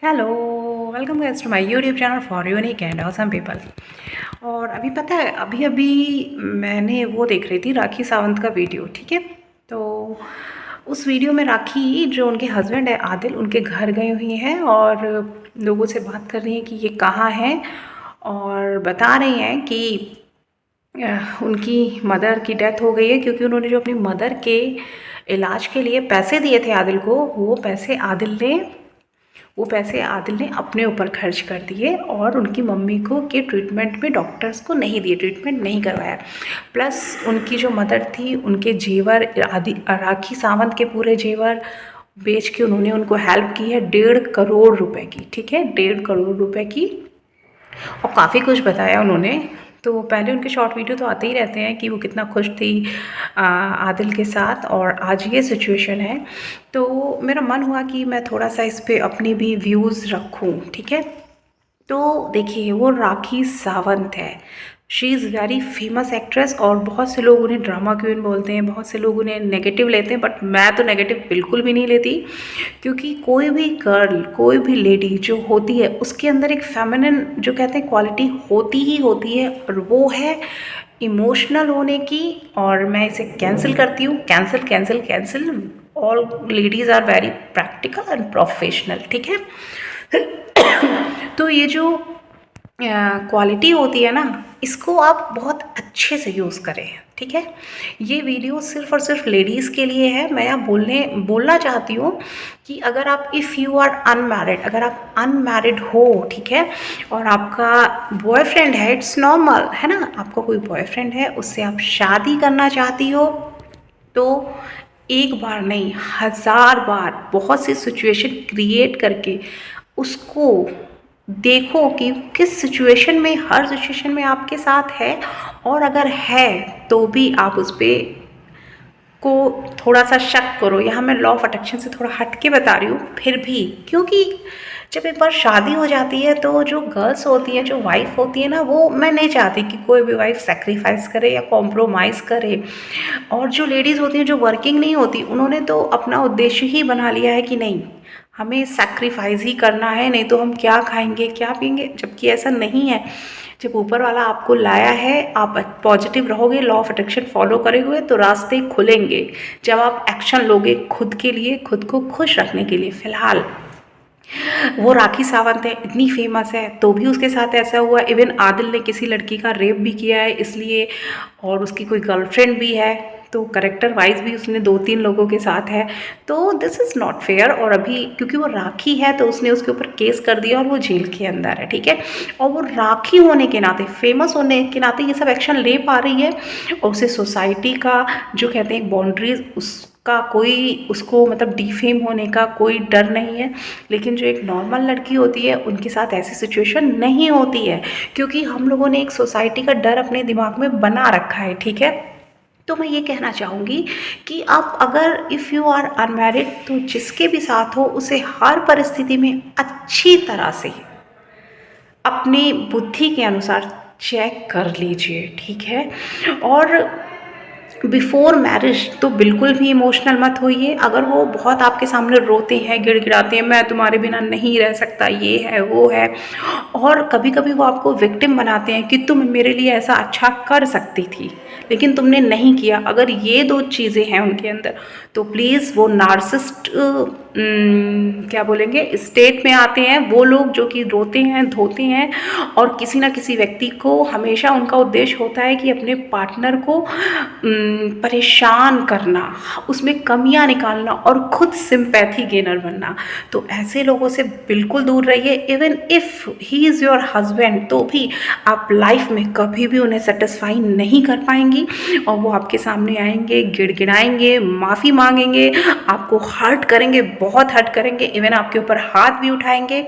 Hello, welcome guys to my YouTube channel for unique and awesome people. और अभी पता है, अभी अभी मैंने वो देख रही थी राखी सावंत का वीडियो। ठीक है, तो उस वीडियो में राखी जो उनके हस्बैंड है आदिल, उनके घर गई हुई हैं और लोगों से बात कर रही हैं कि ये कहाँ हैं, और बता रही हैं कि उनकी मदर की डेथ हो गई है क्योंकि उन्होंने जो अपनी मदर के इलाज के लिए पैसे दिए थे आदिल को, वो पैसे आदिल ने अपने ऊपर खर्च कर दिए और उनकी मम्मी को के ट्रीटमेंट में डॉक्टर्स को नहीं दिए, ट्रीटमेंट नहीं करवाया। प्लस उनकी जो मदर थी, उनके जेवर आदि राखी सावंत के पूरे जेवर बेच के उन्होंने उनको हेल्प की है 1.5 करोड़ रुपए की। ठीक है, 1.5 करोड़ रुपए की, और काफ़ी कुछ बताया उन्होंने। तो पहले उनके शॉर्ट वीडियो तो आते ही रहते हैं कि वो कितना खुश थी आदिल के साथ, और आज ये सिचुएशन है। तो मेरा मन हुआ कि मैं थोड़ा सा इस पे अपनी भी व्यूज़ रखूं। ठीक है, तो देखिए, वो राखी सावंत है। She is very famous actress, और बहुत से लोग उन्हें ड्रामा क्वीन बोलते हैं, बहुत से लोग उन्हें नेगेटिव लेते हैं, बट मैं तो नेगेटिव बिल्कुल भी नहीं लेती। क्योंकि कोई भी गर्ल, कोई भी लेडी जो होती है, उसके अंदर एक फेमिनिन जो कहते हैं क्वालिटी होती ही होती है, और वो है इमोशनल होने की। और मैं इसे कैंसिल करती हूँ, cancel cancel cancel. All ladies are very practical and professional. ठीक है, तो ये जो क्वालिटी होती है ना, इसको आप बहुत अच्छे से यूज़ करें। ठीक है, ये वीडियो सिर्फ और सिर्फ लेडीज़ के लिए है। मैं यहाँ बोलना चाहती हूँ कि अगर आप इफ़ यू आर अनमैरिड, अगर आप अनमैरिड हो, ठीक है, और आपका बॉयफ्रेंड है, इट्स नॉर्मल है ना, आपका कोई बॉयफ्रेंड है, उससे आप शादी करना चाहती हो, तो एक बार नहीं, 1000 बार बहुत सी सिचुएशन क्रिएट करके उसको देखो कि किस सिचुएशन में, हर सिचुएशन में आपके साथ है, और अगर है तो भी आप उस पर को थोड़ा सा शक करो। यहाँ मैं लॉ ऑफ अट्रैक्शन से थोड़ा हट के बता रही हूँ फिर भी, क्योंकि जब एक बार शादी हो जाती है तो जो गर्ल्स होती हैं, जो वाइफ होती है ना, वो मैं नहीं चाहती कि कोई भी वाइफ सेक्रीफाइस करे या कॉम्प्रोमाइज़ करे। और जो लेडीज़ होती हैं, जो वर्किंग नहीं होती, उन्होंने तो अपना उद्देश्य ही बना लिया है कि नहीं, हमें सेक्रीफाइस ही करना है, नहीं तो हम क्या खाएंगे क्या पिएंगे। जबकि ऐसा नहीं है। जब ऊपर वाला आपको लाया है, आप पॉजिटिव रहोगे, लॉ ऑफ अट्रैक्शन फॉलो करोगे, तो रास्ते खुलेंगे जब आप एक्शन लोगे खुद के लिए, खुद को खुश रखने के लिए। फिलहाल वो राखी सावंत है, इतनी फेमस है, तो भी उसके साथ ऐसा हुआ। इवन आदिल ने किसी लड़की का रेप भी किया है इसलिए, और उसकी कोई गर्लफ्रेंड भी है, तो करेक्टर वाइज भी उसने 2-3 लोगों के साथ है। तो दिस इज़ नॉट फेयर। और अभी क्योंकि वो राखी है तो उसने उसके ऊपर केस कर दिया और वो जेल के अंदर है। ठीक है, और वो राखी होने के नाते, फेमस होने के नाते ये सब एक्शन ले पा रही है, और उसे सोसाइटी का जो कहते हैं बाउंड्रीज, उसका कोई, उसको मतलब डिफेम होने का कोई डर नहीं है। लेकिन जो एक नॉर्मल लड़की होती है, उनके साथ ऐसी सिचुएशन नहीं होती है, क्योंकि हम लोगों ने एक सोसाइटी का डर अपने दिमाग में बना रखा है। ठीक है, तो मैं ये कहना चाहूँगी कि आप अगर इफ़ यू आर अनमैरिड, तो जिसके भी साथ हो, उसे हर परिस्थिति में अच्छी तरह से अपनी बुद्धि के अनुसार चेक कर लीजिए। ठीक है, और बिफोर मैरिज तो बिल्कुल भी इमोशनल मत होइए। अगर वो बहुत आपके सामने रोते हैं, गिड़गिड़ाते हैं, मैं तुम्हारे बिना नहीं रह सकता, ये है वो है, और कभी कभी वो आपको विक्टिम बनाते हैं कि तुम मेरे लिए ऐसा अच्छा कर सकती थी लेकिन तुमने नहीं किया। अगर ये 2 चीज़ें हैं उनके अंदर, तो प्लीज़ वो नार्सिस्ट क्या बोलेंगे, स्टेट में आते हैं वो लोग जो कि रोते हैं, धोते हैं, और किसी ना किसी व्यक्ति को हमेशा उनका उद्देश्य होता है कि अपने पार्टनर को परेशान करना, उसमें कमियां निकालना, और खुद सिंपैथी गेनर बनना। तो ऐसे लोगों से बिल्कुल दूर रहिए। Even if he is your husband, तो भी आप लाइफ में कभी भी उन्हें सेटिस्फाई नहीं कर पाएंगी, और वो आपके सामने आएंगे, गिड़गिड़ाएंगे, माफ़ी मांगेंगे, आपको हर्ट करेंगे, बहुत हर्ट करेंगे, इवन आपके ऊपर हाथ भी उठाएंगे।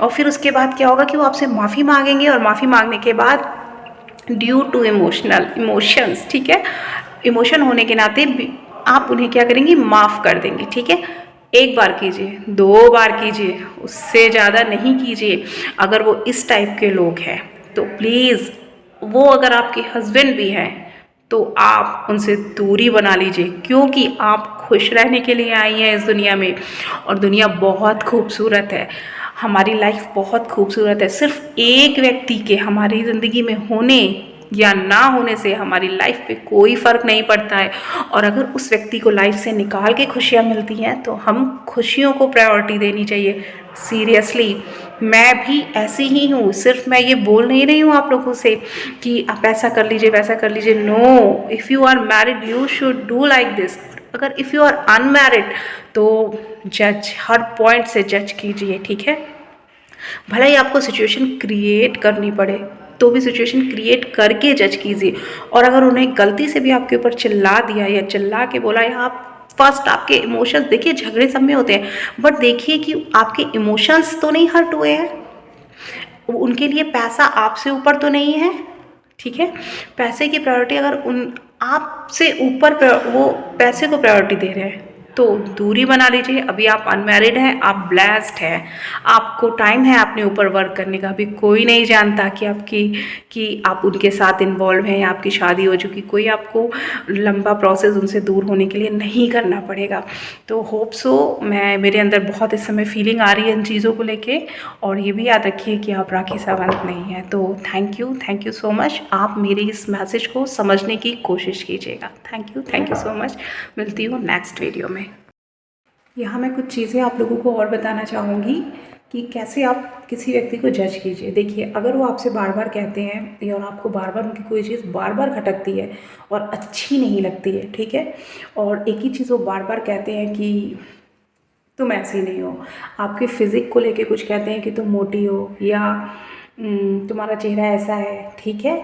और फिर उसके बाद क्या होगा कि वो आपसे माफ़ी मांगेंगे, और माफ़ी मांगने के बाद ड्यू टू इमोशंस, ठीक है, इमोशन होने के नाते आप उन्हें क्या करेंगी, माफ़ कर देंगे। ठीक है, 1 बार कीजिए, 2 बार कीजिए, उससे ज़्यादा नहीं कीजिए। अगर वो इस टाइप के लोग हैं तो प्लीज़, वो अगर आपके हस्बैंड भी हैं तो आप उनसे दूरी बना लीजिए, क्योंकि आप खुश रहने के लिए आई हैं इस दुनिया में, और दुनिया बहुत खूबसूरत है। हमारी लाइफ बहुत खूबसूरत है। सिर्फ एक व्यक्ति के हमारी ज़िंदगी में होने या ना होने से हमारी लाइफ पे कोई फ़र्क नहीं पड़ता है। और अगर उस व्यक्ति को लाइफ से निकाल के खुशियाँ मिलती हैं तो हम खुशियों को प्रायोरिटी देनी चाहिए। सीरियसली मैं भी ऐसी ही हूँ। सिर्फ मैं ये बोल नहीं रही हूँ आप लोगों से कि आप ऐसा कर लीजिए वैसा कर लीजिए। No, if you are married you should do like this. अगर इफ़ यू आर अनमैरिड तो जज हर पॉइंट से जज कीजिए, ठीक है। भले ही आपको सिचुएशन क्रिएट करनी पड़े तो भी सिचुएशन क्रिएट करके जज कीजिए। और अगर उन्हें गलती से भी आपके ऊपर चिल्ला दिया या चिल्ला के बोला या आप फर्स्ट आपके इमोशंस, देखिए झगड़े सब में होते हैं, बट देखिए कि आपके इमोशंस तो नहीं हर्ट हुए हैं। उनके लिए पैसा आपसे ऊपर तो नहीं है, ठीक है। पैसे की प्रायोरिटी अगर उन आपसे ऊपर वो पैसे को प्रायोरिटी दे रहे हैं तो दूरी बना लीजिए। अभी आप अनमैरिड हैं, आप ब्लेस्ड हैं, आपको टाइम है अपने ऊपर वर्क करने का। अभी कोई नहीं जानता कि आप उनके साथ इन्वॉल्व हैं या आपकी शादी हो चुकी। कोई आपको लंबा प्रोसेस उनसे दूर होने के लिए नहीं करना पड़ेगा। तो होप सो, मेरे अंदर बहुत इस समय फीलिंग आ रही है इन चीज़ों को लेके। और ये भी याद रखिए कि आप राखी सावंत नहीं हैं। तो थैंक यू सो मच। आप मेरी इस मैसेज को समझने की कोशिश कीजिएगा। Thank you so much. मिलती हूँ नेक्स्ट वीडियो में। यहाँ मैं कुछ चीज़ें आप लोगों को और बताना चाहूँगी कि कैसे आप किसी व्यक्ति को जज कीजिए। देखिए, अगर वो आपसे बार बार कहते हैं और आपको बार बार उनकी कोई चीज़ बार बार खटकती है और अच्छी नहीं लगती है, ठीक है, और एक ही चीज़ वो बार बार कहते हैं कि तुम ऐसी नहीं हो, आपके फिज़िक को लेके कुछ कहते हैं कि तुम मोटी हो या तुम्हारा चेहरा ऐसा है, ठीक है,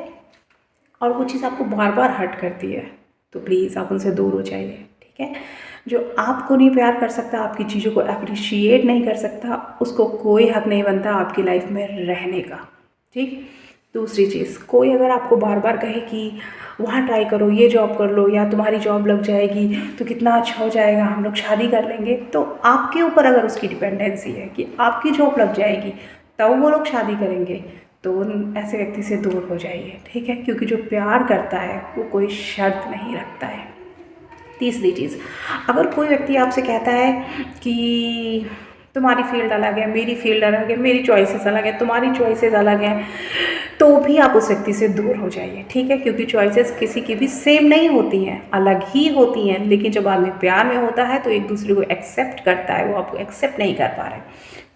और वो चीज़ आपको बार बार हर्ट करती है, तो प्लीज़ आप उनसे दूर हो जाइए, ठीक है। जो आपको नहीं प्यार कर सकता, आपकी चीज़ों को अप्रिशिएट नहीं कर सकता, उसको कोई हक नहीं बनता आपकी लाइफ में रहने का, ठीक। दूसरी चीज़, कोई अगर आपको बार बार कहे कि वहाँ ट्राई करो, ये जॉब कर लो, या तुम्हारी जॉब लग जाएगी तो कितना अच्छा हो जाएगा, हम लोग शादी कर लेंगे, तो आपके ऊपर अगर उसकी डिपेंडेंसी है कि आपकी जॉब लग जाएगी तब वो लोग शादी करेंगे, तो ऐसे व्यक्ति से दूर हो जाइए, ठीक है, क्योंकि जो प्यार करता है वो कोई शर्त नहीं रखता है। तीसरी चीज़, अगर कोई व्यक्ति आपसे कहता है कि तुम्हारी फील्ड अलग है, मेरी फील्ड अलग है, मेरी चॉइसेस अलग है, तुम्हारी चॉइसेस अलग हैं, तो भी आप उस व्यक्ति से दूर हो जाइए, ठीक है, क्योंकि चॉइसेस किसी की भी सेम नहीं होती हैं, अलग ही होती हैं। लेकिन जब आदमी प्यार में होता है तो एक दूसरे को एक्सेप्ट करता है, वो आपको एक्सेप्ट नहीं कर पा रहा है।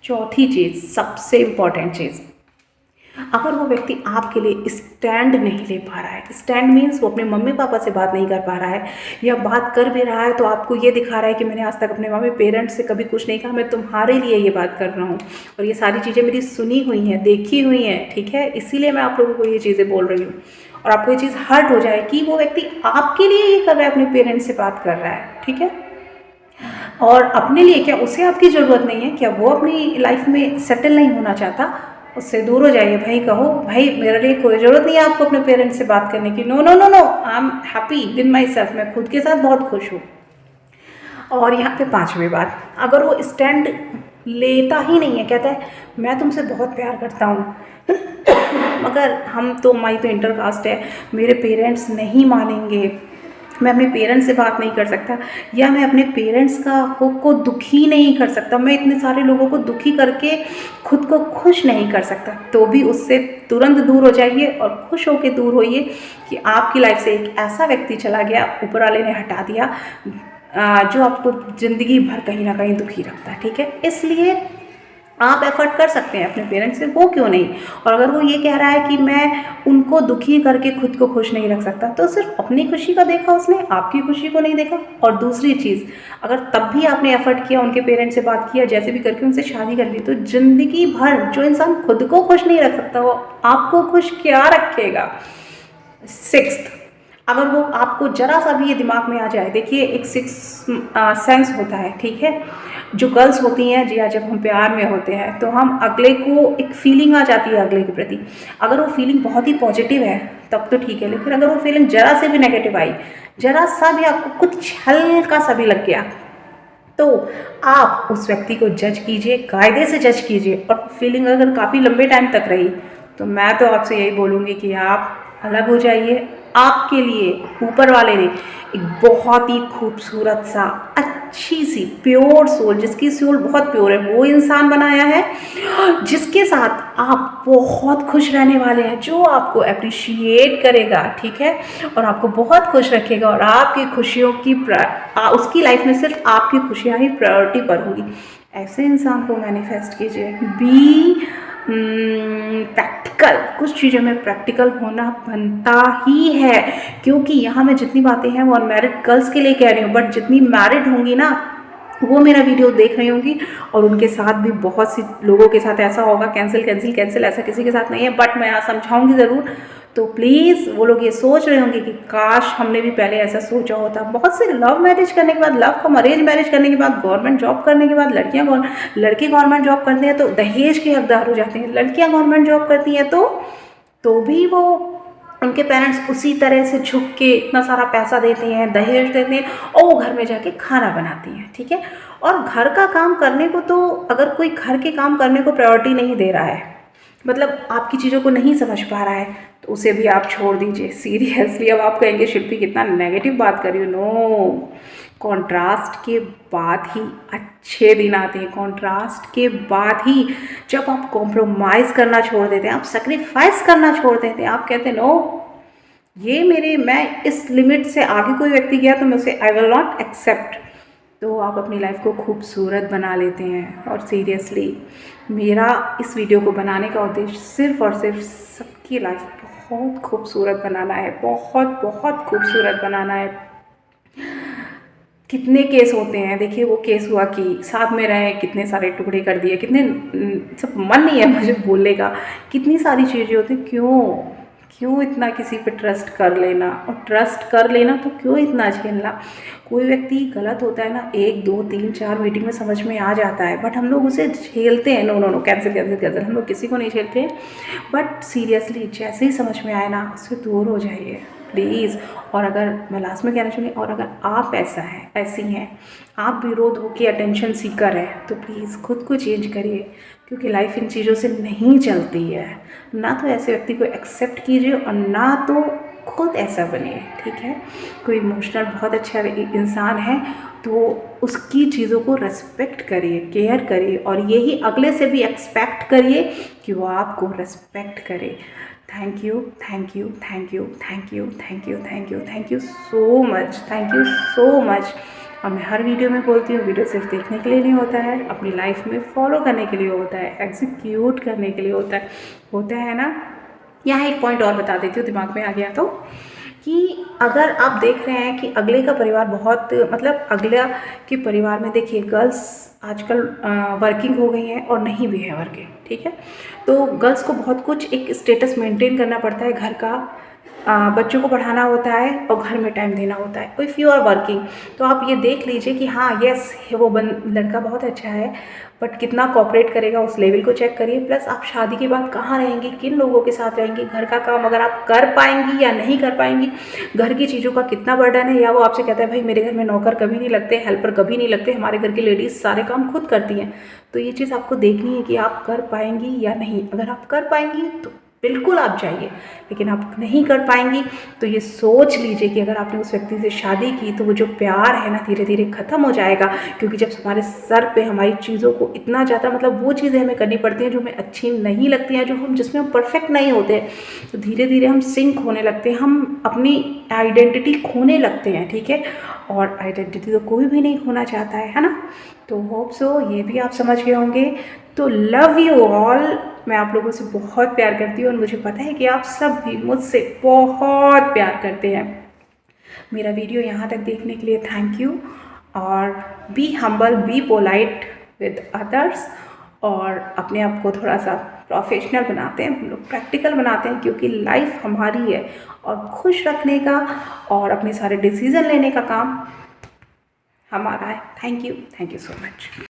चौथी चीज़, सबसे इम्पॉर्टेंट चीज़, अगर वो व्यक्ति आपके लिए स्टैंड नहीं ले पा रहा है, स्टैंड मीन्स वो अपने मम्मी पापा से बात नहीं कर पा रहा है, या बात कर भी रहा है तो आपको ये दिखा रहा है कि मैंने आज तक अपने मम्मी पेरेंट्स से कभी कुछ नहीं कहा, मैं तुम्हारे लिए ये बात कर रहा हूँ, और ये सारी चीज़ें मेरी सुनी हुई हैं, देखी हुई हैं, ठीक है, इसीलिए मैं आप लोगों को ये चीज़ें बोल रही हूँ। और आपको ये चीज़ हर्ट हो जाए कि वो व्यक्ति आपके लिए ये कर रहा है, अपने पेरेंट्स से बात कर रहा है, ठीक है, और अपने लिए क्या उसे आपकी ज़रूरत नहीं है? क्या वो अपनी लाइफ में सेटल नहीं होना चाहता? उससे दूर हो जाइए भाई। कहो भाई मेरे लिए कोई ज़रूरत नहीं है आपको अपने पेरेंट्स से बात करने की। No no no no, I am happy with myself, मैं खुद के साथ बहुत खुश हूँ। और यहाँ पे पांचवी बात, अगर वो स्टैंड लेता ही नहीं है, कहता है मैं तुमसे बहुत प्यार करता हूँ मगर हम तो हमारी तो इंटरकास्ट है, मेरे पेरेंट्स नहीं मानेंगे, मैं अपने पेरेंट्स से बात नहीं कर सकता, या मैं अपने पेरेंट्स को दुखी नहीं कर सकता, मैं इतने सारे लोगों को दुखी करके खुद को खुश नहीं कर सकता, तो भी उससे तुरंत दूर हो जाइए और खुश होकर दूर होइए कि आपकी लाइफ से एक ऐसा व्यक्ति चला गया, ऊपर वाले ने हटा दिया, जो आपको ज़िंदगी भर कहीं ना कहीं दुखी रखता है, ठीक है। इसलिए आप एफर्ट कर सकते हैं अपने पेरेंट्स से, वो क्यों नहीं। और अगर वो ये कह रहा है कि मैं उनको दुखी करके खुद को खुश नहीं रख सकता, तो सिर्फ अपनी खुशी का देखा उसने, आपकी खुशी को नहीं देखा। और दूसरी चीज़, अगर तब भी आपने एफर्ट किया, उनके पेरेंट्स से बात किया, जैसे भी करके उनसे शादी कर ली, तो ज़िंदगी भर जो इंसान खुद को खुश नहीं रख सकता वो आपको खुश क्या रखेगा। सिक्स्थ, अगर वो आपको जरा सा भी ये दिमाग में आ जाए, देखिए एक सिक्स सेंस होता है, ठीक है, जो गर्ल्स होती हैं जी, जब हम प्यार में होते हैं तो हम अगले को एक फीलिंग आ जाती है अगले के प्रति। अगर वो फीलिंग बहुत ही पॉजिटिव है तब तो ठीक है, लेकिन अगर वो फीलिंग जरा से भी नेगेटिव आई, जरा सा भी आपको कुछ हल्का सा भी लग गया, तो आप उस व्यक्ति को जज कीजिए, कायदे से जज कीजिए। और फीलिंग अगर काफ़ी लंबे टाइम तक रही तो मैं तो आपसे यही बोलूँगी कि आप अलग हो जाइए, आपके लिए ऊपर वाले ने एक बहुत ही खूबसूरत सा अच्छी सी प्योर सोल, जिसकी सोल बहुत प्योर है, वो इंसान बनाया है जिसके साथ आप बहुत खुश रहने वाले हैं, जो आपको अप्रिशिएट करेगा, ठीक है, और आपको बहुत खुश रखेगा और आपकी खुशियों की उसकी लाइफ में सिर्फ आपकी खुशियाँ ही प्रायोरिटी पर होगी। ऐसे इंसान को मैनिफेस्ट कीजिए। बी प्रैक्टिकल, कुछ चीज़ों में प्रैक्टिकल होना बनता ही है, क्योंकि यहाँ मैं जितनी बातें हैं वो अनमैरिड गर्ल्स के लिए कह रही हूँ, बट जितनी मैरिड होंगी ना वो मेरा वीडियो देख रही होंगी और उनके साथ भी बहुत सी लोगों के साथ ऐसा होगा, कैंसिल कैंसिल कैंसिल, ऐसा किसी के साथ नहीं है, बट मैं यहाँ समझाऊंगी ज़रूर। तो प्लीज़ वो लोग ये सोच रहे होंगे कि काश हमने भी पहले ऐसा सोचा होता। बहुत से लव मैरिज करने के बाद, लव कम अरेंज मैरिज करने के बाद, गवर्नमेंट जॉब करने के बाद लड़के गवर्नमेंट जॉब करते हैं तो दहेज के हकदार हो जाते हैं। लड़कियाँ गवर्नमेंट जॉब करती हैं तो भी वो उनके पेरेंट्स उसी तरह से झुक के इतना सारा पैसा देते हैं, दहेज देते हैं और वो घर में जाके खाना बनाती हैं, ठीक है। और घर का काम करने को, तो अगर कोई घर के काम करने को प्रायोरिटी नहीं दे रहा है, मतलब आपकी चीज़ों को नहीं समझ पा रहा है, तो उसे भी आप छोड़ दीजिए सीरियसली। अब आप कहेंगे शिल्पी कितना नेगेटिव बात कर रही हो। नो, कॉन्ट्रास्ट के बाद ही अच्छे दिन आते हैं। कॉन्ट्रास्ट के बाद ही, जब आप कॉम्प्रोमाइज़ करना छोड़ देते हैं, आप सेक्रीफाइस करना छोड़ देते हैं, आप कहते हैं नो, मैं इस लिमिट से आगे कोई व्यक्ति गया तो मैं उसे आई विल नॉट एक्सेप्ट, तो आप अपनी लाइफ को खूबसूरत बना लेते हैं। और सीरियसली मेरा इस वीडियो को बनाने का उद्देश्य सिर्फ़ और सिर्फ सबकी लाइफ बहुत खूबसूरत बनाना है, बहुत बहुत खूबसूरत बनाना है। कितने केस होते हैं, देखिए वो केस हुआ कि साथ में रहे, कितने सारे टुकड़े कर दिए, कितने सब मन नहीं है मुझे बोलने का, कितनी सारी चीज़ें होती। क्यों इतना किसी पे ट्रस्ट कर लेना, और ट्रस्ट कर लेना तो क्यों इतना झेलना। कोई व्यक्ति गलत होता है ना, 1 2 3 4 मीटिंग में समझ में आ जाता है, बट हम लोग उसे झेलते हैं। नो, कैंसिल कैंसिल कैंसिल, हम लोग किसी को नहीं झेलते हैं। बट सीरियसली जैसे ही समझ में आए ना, उससे दूर हो जाइए प्लीज़। और अगर मैं लास्ट में कहना चाहूँगी, और अगर आप ऐसी हैं, आप विरोध हो के अटेंशन सीकर है, तो प्लीज़ खुद को चेंज करिए, क्योंकि लाइफ इन चीज़ों से नहीं चलती है। ना तो ऐसे व्यक्ति को एक्सेप्ट कीजिए और ना तो खुद ऐसा बनिए, ठीक है। कोई इमोशनल बहुत अच्छा इंसान है तो उसकी चीज़ों को रेस्पेक्ट करिए, केयर करिए, और यही अगले से भी एक्सपेक्ट करिए कि वो आपको रेस्पेक्ट करे। Thank you, thank you, thank you, thank you, thank you, thank you, thank you so much, thank you so much. और मैं हर वीडियो में बोलती हूँ, वीडियो सिर्फ देखने के लिए नहीं होता है, अपनी लाइफ में फॉलो करने के लिए होता है, एग्जीक्यूट करने के लिए होता है ना। यहाँ एक पॉइंट और बता देती हूँ, दिमाग में आ गया तो, कि अगर आप देख रहे हैं कि अगले का परिवार बहुत, मतलब अगला के परिवार में, देखिए गर्ल्स आजकल वर्किंग हो गई हैं और नहीं भी है वर्किंग, ठीक है। तो गर्ल्स को बहुत कुछ एक स्टेटस मेंटेन करना पड़ता है घर का, बच्चों को पढ़ाना होता है और घर में टाइम देना होता है। इफ़ यू आर वर्किंग तो आप ये देख लीजिए कि हाँ यस वो लड़का बहुत अच्छा है, बट कितना कॉपरेट करेगा उस लेवल को चेक करिए। प्लस आप शादी के बाद कहाँ रहेंगी, किन लोगों के साथ रहेंगी, घर का काम अगर आप कर पाएंगी या नहीं कर पाएंगी, घर की चीज़ों का कितना बर्डन है, या वो आपसे कहता है भाई मेरे घर में नौकर कभी नहीं लगते, हेल्पर कभी नहीं लगते, हमारे घर की लेडीज़ सारे काम खुद करती हैं। तो ये चीज़ आपको देखनी है कि आप कर पाएंगी या नहीं। अगर आप कर पाएंगी तो बिल्कुल आप जाइए, लेकिन आप नहीं कर पाएंगी तो ये सोच लीजिए कि अगर आपने उस व्यक्ति से शादी की तो वो जो प्यार है ना धीरे धीरे ख़त्म हो जाएगा। क्योंकि जब हमारे सर पे हमारी चीज़ों को इतना ज़्यादा, मतलब वो चीज़ें हमें करनी पड़ती हैं जो हमें अच्छी नहीं लगती हैं, जिसमें हम परफेक्ट नहीं होते, तो धीरे धीरे हम सिंक होने लगते हैं, हम अपनी आइडेंटिटी खोने लगते हैं, ठीक है। और आइडेंटिटी तो कोई भी नहीं खोना चाहता है ना। तो होप सो ये भी आप समझ गए होंगे। तो लव यू ऑल, मैं आप लोगों से बहुत प्यार करती हूँ और मुझे पता है कि आप सब भी मुझसे बहुत प्यार करते हैं। मेरा वीडियो यहाँ तक देखने के लिए थैंक यू। और be humble, be polite with others, और अपने आप को थोड़ा सा प्रोफेशनल बनाते हैं, हम लोग प्रैक्टिकल बनाते हैं, क्योंकि लाइफ हमारी है और खुश रखने का और अपने सारे डिसीज़न लेने का काम हमारा है। Thank you so much.